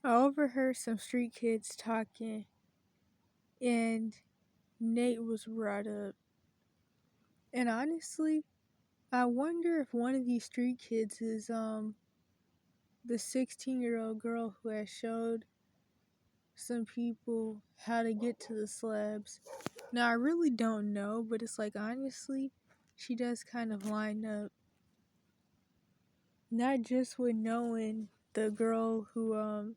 I overheard some street kids talking, and Nate was brought up. And honestly, I wonder if one of these street kids is the 16-year-old girl who has showed some people how to get to the slabs. Now I really don't know, but it's like honestly, she does kind of line up. Not just with knowing the girl who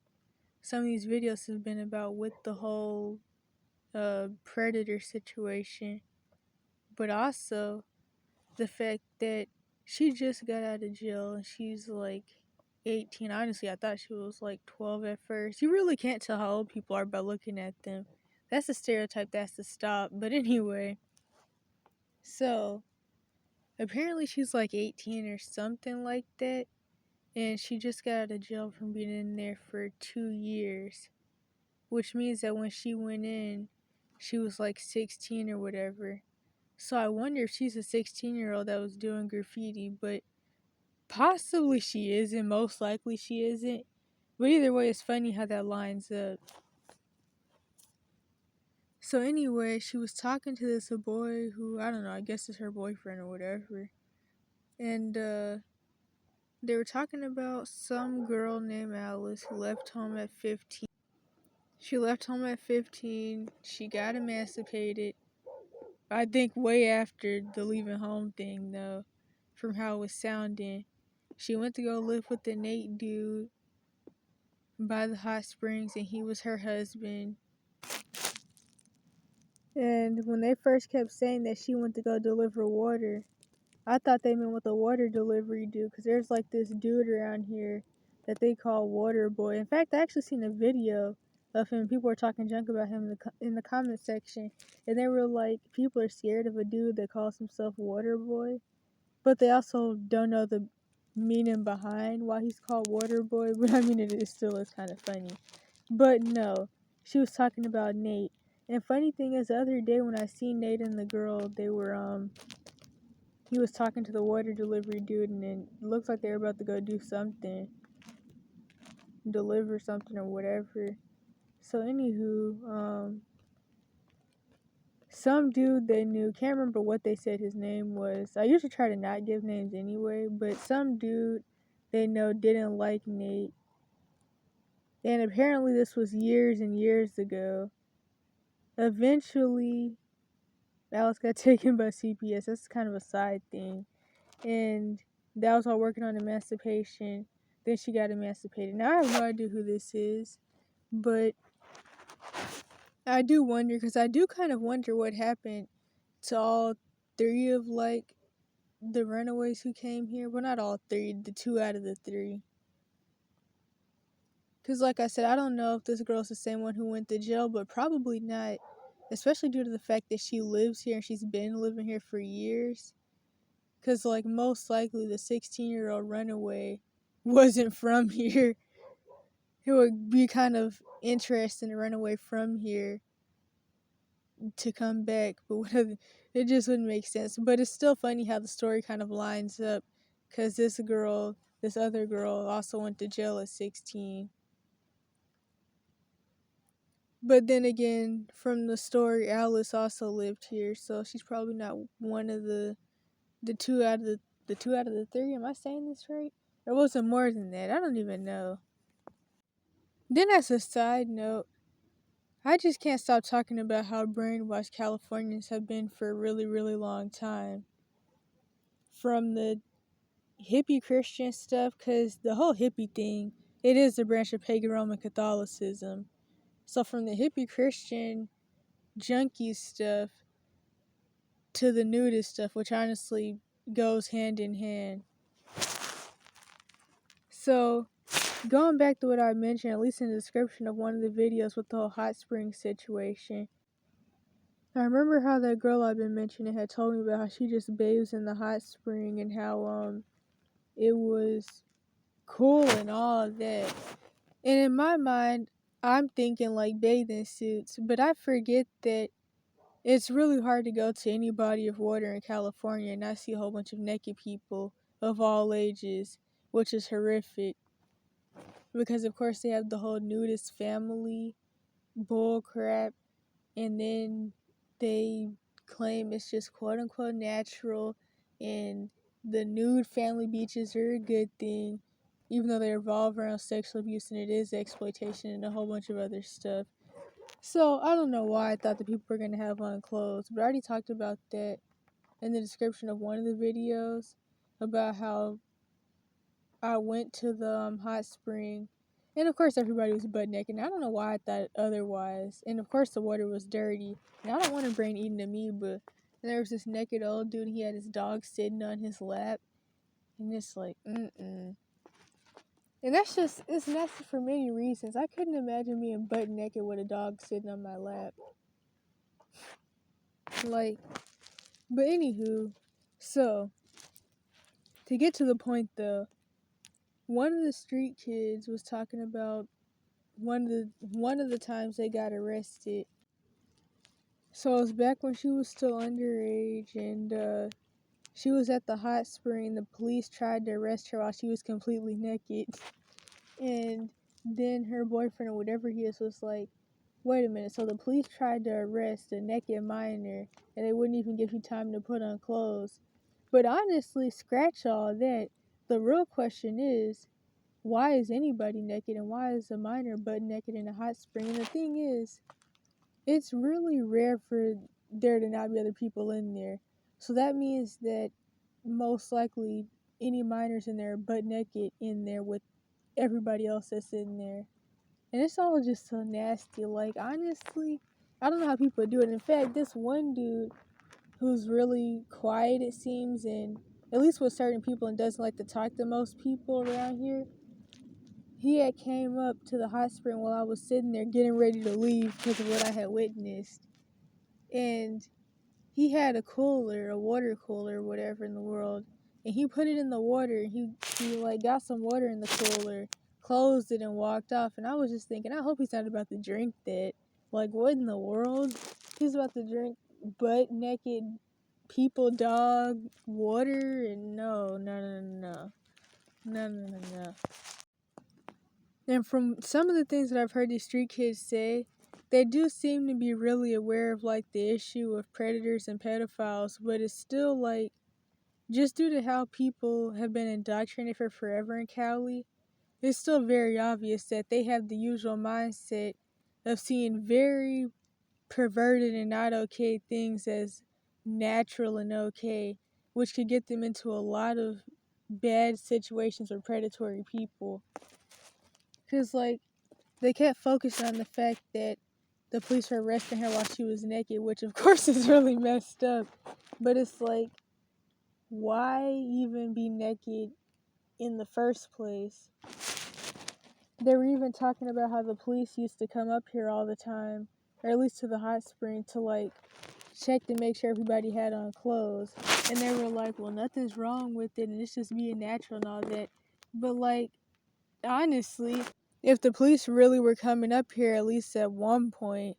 some of these videos have been about with the whole predator situation, but also the fact that she just got out of jail and she's like 18. Honestly, I thought she was like 12 at first. You really can't tell how old people are by looking at them. That's a stereotype that has to stop. But anyway, so apparently she's like 18 or something like that. And she just got out of jail from being in there for 2 years. Which means that when she went in, she was like 16 or whatever. So I wonder if she's a 16-year-old that was doing graffiti, but possibly she isn't. Most likely she isn't. But either way, it's funny how that lines up. So anyway, she was talking to this boy who, I don't know, I guess is her boyfriend or whatever. And they were talking about some girl named Alice who left home at 15. She left home at 15. She got emancipated. I think way after the leaving home thing, though, from how it was sounding. She went to go live with the Nate dude by the hot springs, and he was her husband. And when they first kept saying that she went to go deliver water, I thought they meant what the water delivery do, because there's like this dude around here that they call Water Boy. In fact, I actually seen a video of him. People were talking junk about him in the comment section, and they were like, people are scared of a dude that calls himself Water Boy, but they also don't know the meaning behind why he's called Water Boy. But I mean, it still is kind of funny. But no, she was talking about Nate. And funny thing is, the other day when I seen Nate and the girl, they were he was talking to the water delivery dude, and it looks like they were about to go do something, deliver something or whatever. So anywho, some dude they knew, can't remember what they said his name was. I usually try to not give names anyway, but some dude they know didn't like Nate. And apparently this was years and years ago. Eventually, Alice got taken by CPS. That's kind of a side thing. And that was all working on emancipation. Then she got emancipated. Now I have no idea who this is, but I do wonder, because I do kind of wonder what happened to all three of like the runaways who came here. Well, not all three, the two out of the three. Because like I said, I don't know if this girl's the same one who went to jail, but probably not. Especially due to the fact that she lives here and she's been living here for years. Because, like, most likely the 16-year-old runaway wasn't from here. It would be kind of interesting to run away from here to come back, but whatever, it just wouldn't make sense. But it's still funny how the story kind of lines up, because this other girl, also went to jail at 16. But then again, from the story, Alice also lived here, so she's probably not one of the two out of the two out of the three. Am I saying this right? There wasn't more than that. I don't even know. Then, as a side note, I just can't stop talking about how brainwashed Californians have been for a really, really long time. From the hippie Christian stuff, because the whole hippie thing, it is a branch of pagan Roman Catholicism. So from the hippie Christian junkie stuff to the nudist stuff, which honestly goes hand in hand. So, going back to what I mentioned, at least in the description of one of the videos with the whole hot spring situation, I remember how that girl I've been mentioning had told me about how she just bathes in the hot spring and how it was cool and all of that. And in my mind, I'm thinking like bathing suits, but I forget that it's really hard to go to any body of water in California and not see a whole bunch of naked people of all ages, which is horrific. because of course they have the whole nudist family bull crap, and then they claim it's just quote unquote natural, and the nude family beaches are a good thing, even though they revolve around sexual abuse and it is exploitation and a whole bunch of other stuff. So I don't know why I thought the people were gonna have on clothes, but I already talked about that in the description of one of the videos about how I went to the hot spring, and of course everybody was butt naked. And I don't know why I thought otherwise. And of course the water was dirty. And I don't want to bring eating to me, but there was this naked old dude. He had his dog sitting on his lap, and it's like, mm. And that's just, it's nasty for many reasons. I couldn't imagine being butt naked with a dog sitting on my lap. Like, but anywho, so to get to the point though, one of the street kids was talking about one of the times they got arrested. So it was back when she was still underage, and she was at the hot spring. The police tried to arrest her while she was completely naked, and then her boyfriend or whatever he is was like, "Wait a minute." So the police tried to arrest a naked minor, and they wouldn't even give you time to put on clothes. But honestly, scratch all that. The real question is, why is anybody naked, and why is a minor butt naked in a hot spring? And the thing is, it's really rare for there to not be other people in there. So that means that most likely any minors in there are butt naked in there with everybody else that's in there. And it's all just so nasty. Like, honestly, I don't know how people do it. In fact, this one dude who's really quiet, it seems, and at least with certain people, and doesn't like to talk to most people around here, he had came up to the hot spring while I was sitting there getting ready to leave because of what I had witnessed. And he had a cooler, a water cooler, whatever in the world, and he put it in the water, and he like got some water in the cooler, closed it, and walked off. And I was just thinking, I hope he's not about to drink that. Like, what in the world? He's about to drink butt naked people, dog, water, and no. And from some of the things that I've heard these street kids say, they do seem to be really aware of like the issue of predators and pedophiles, but it's still like, just due to how people have been indoctrinated for forever in Cali, it's still very obvious that they have the usual mindset of seeing very perverted and not okay things as natural and okay, which could get them into a lot of bad situations with predatory people. Because, like, they kept focusing on the fact that the police were arresting her while she was naked, which of course is really messed up. But it's like, why even be naked in the first place? They were even talking about how the police used to come up here all the time, or at least to the hot spring, to like check to make sure everybody had on clothes. And they were like, well, nothing's wrong with it, and it's just being natural and all that. But like, honestly, if the police really were coming up here at least at one point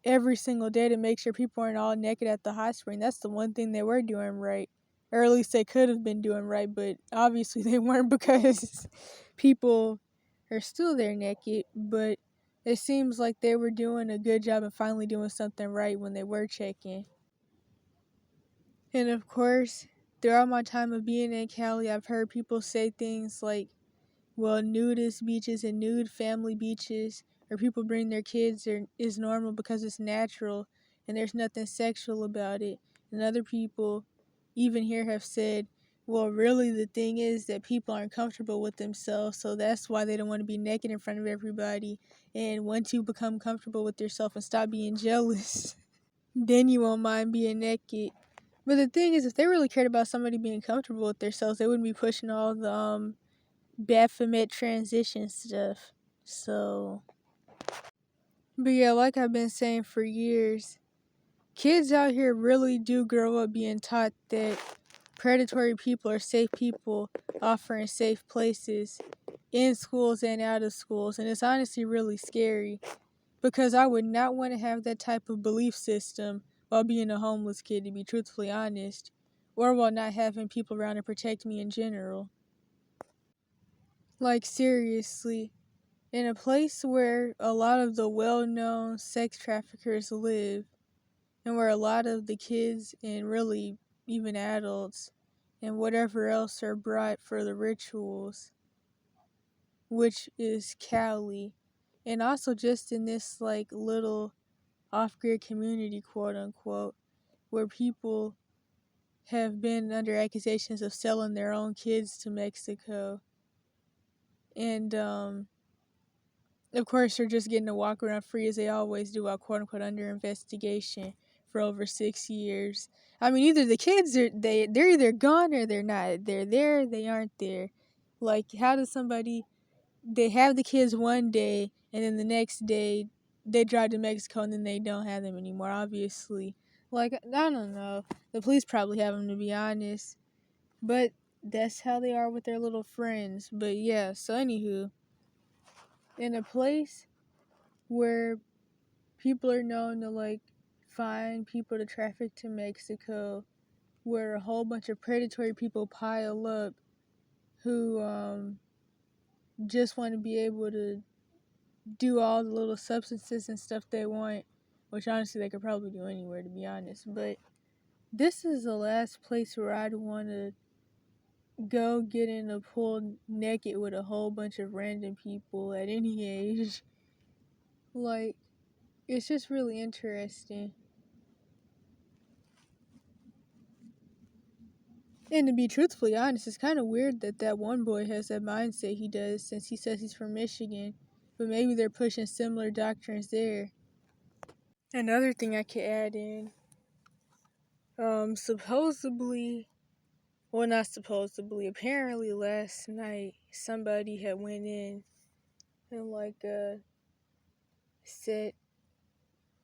every single day to make sure people aren't all naked at the hot spring, that's the one thing they were doing right. Or at least they could have been doing right, but obviously they weren't because people are still there naked. But it seems like they were doing a good job and finally doing something right when they were checking. And of course, throughout my time of being in Cali, I've heard people say things like, well, nudist beaches and nude family beaches, or people bring their kids, is normal because it's natural and there's nothing sexual about it. And other people, even here, have said, well, really the thing is that people aren't comfortable with themselves, so that's why they don't want to be naked in front of everybody. And once you become comfortable with yourself and stop being jealous, then you won't mind being naked. But the thing is, if they really cared about somebody being comfortable with themselves, they wouldn't be pushing all the Baphomet transition stuff. So, but yeah, like I've been saying for years, kids out here really do grow up being taught that predatory people are safe people offering safe places in schools and out of schools. And it's honestly really scary because I would not want to have that type of belief system while being a homeless kid, to be truthfully honest, or while not having people around to protect me in general. Like, seriously. In a place where a lot of the well-known sex traffickers live, and where a lot of the kids and really even adults and whatever else are brought for the rituals, which is Cali. And also just in this like little off-grid community, quote unquote, where people have been under accusations of selling their own kids to Mexico. And of course they're just getting to walk around free as they always do while quote unquote under investigation for over 6 years. I mean, either the kids they're either gone or they're not. They're there, they aren't there. Like, how does somebody, they have the kids one day and then the next day they drive to Mexico and then they don't have them anymore, obviously. Like, I don't know. The police probably have them, to be honest. But that's how they are with their little friends. But yeah, so anywho, in a place where people are known to like find people to traffic to Mexico, where a whole bunch of predatory people pile up who just want to be able to do all the little substances and stuff they want, which honestly they could probably do anywhere, to be honest. But this is the last place where I'd want to go get in a pool naked with a whole bunch of random people at any age. Like, it's just really interesting. And to be truthfully honest, it's kind of weird that that one boy has that mindset he does, since he says he's from Michigan. But maybe they're pushing similar doctrines there. Another thing I could add in, supposedly, well, not supposedly, apparently last night somebody had went in and like set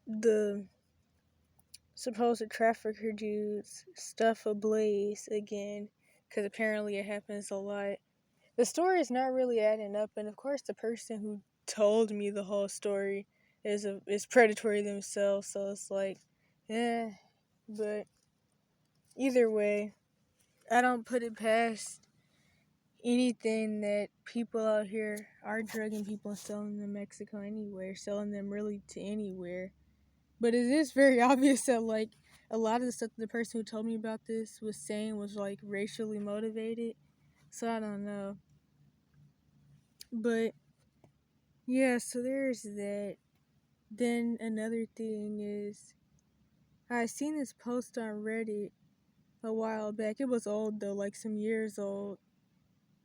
the supposed trafficker dude's stuff ablaze again, because apparently it happens a lot. The story is not really adding up, and of course the person who told me the whole story is predatory themselves, so it's like, eh. But either way, I don't put it past anything that people out here are drugging people and selling them to Mexico anywhere, selling them really to anywhere. But it is very obvious that like a lot of the stuff that the person who told me about this was saying was like racially motivated. So I don't know. But yeah, so there's that. Then another thing is, I seen this post on Reddit a while back. It was old though, like some years old.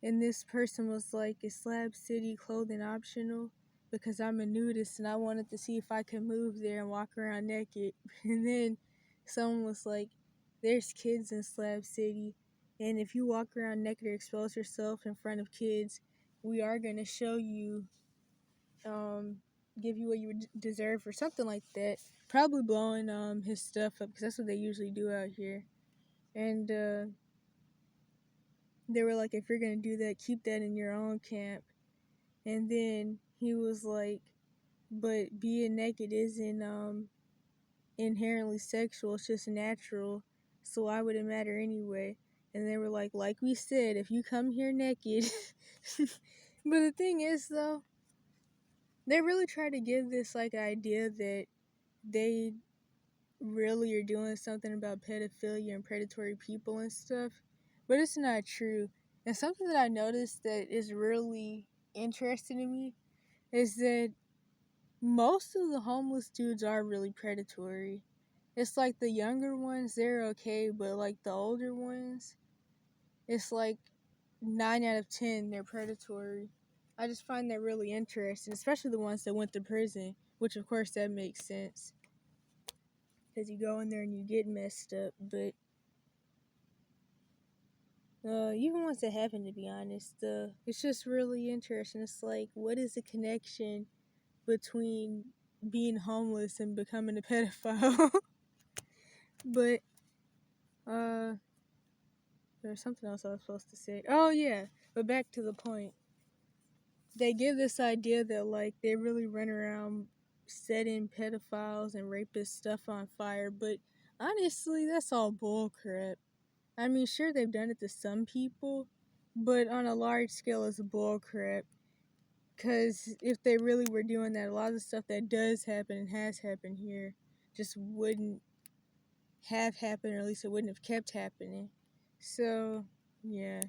And this person was like, is Slab City clothing optional? Because I'm a nudist and I wanted to see if I could move there and walk around naked. And then someone was like, there's kids in Slab City, and if you walk around naked or expose yourself in front of kids, we are going to show you, give you what you deserve or something like that. Probably blowing his stuff up, because that's what they usually do out here. And they were like, if you're going to do that, keep that in your own camp. And then he was like, but being naked isn't inherently sexual, it's just natural, so why would it matter anyway? And they were like we said, if you come here naked. But the thing is though, they really try to give this like idea that they really are doing something about pedophilia and predatory people and stuff, but it's not true. And something that I noticed that is really interesting to me is that most of the homeless dudes are really predatory. It's like the younger ones, they're okay, but like the older ones, it's like 9 out of 10, they're predatory. I just find that really interesting, especially the ones that went to prison, which of course that makes sense, because you go in there and you get messed up. But even once it happened, to be honest, it's just really interesting. It's like, what is the connection between being homeless and becoming a pedophile? But there's something else I was supposed to say. Oh yeah, but back to the point. They give this idea that like they really run around setting pedophiles and rapists stuff on fire, but honestly, that's all bull crap. I mean, sure, they've done it to some people, but on a large scale, it's bull crap. Because if they really were doing that, a lot of the stuff that does happen and has happened here just wouldn't have happened, or at least it wouldn't have kept happening. So, yeah.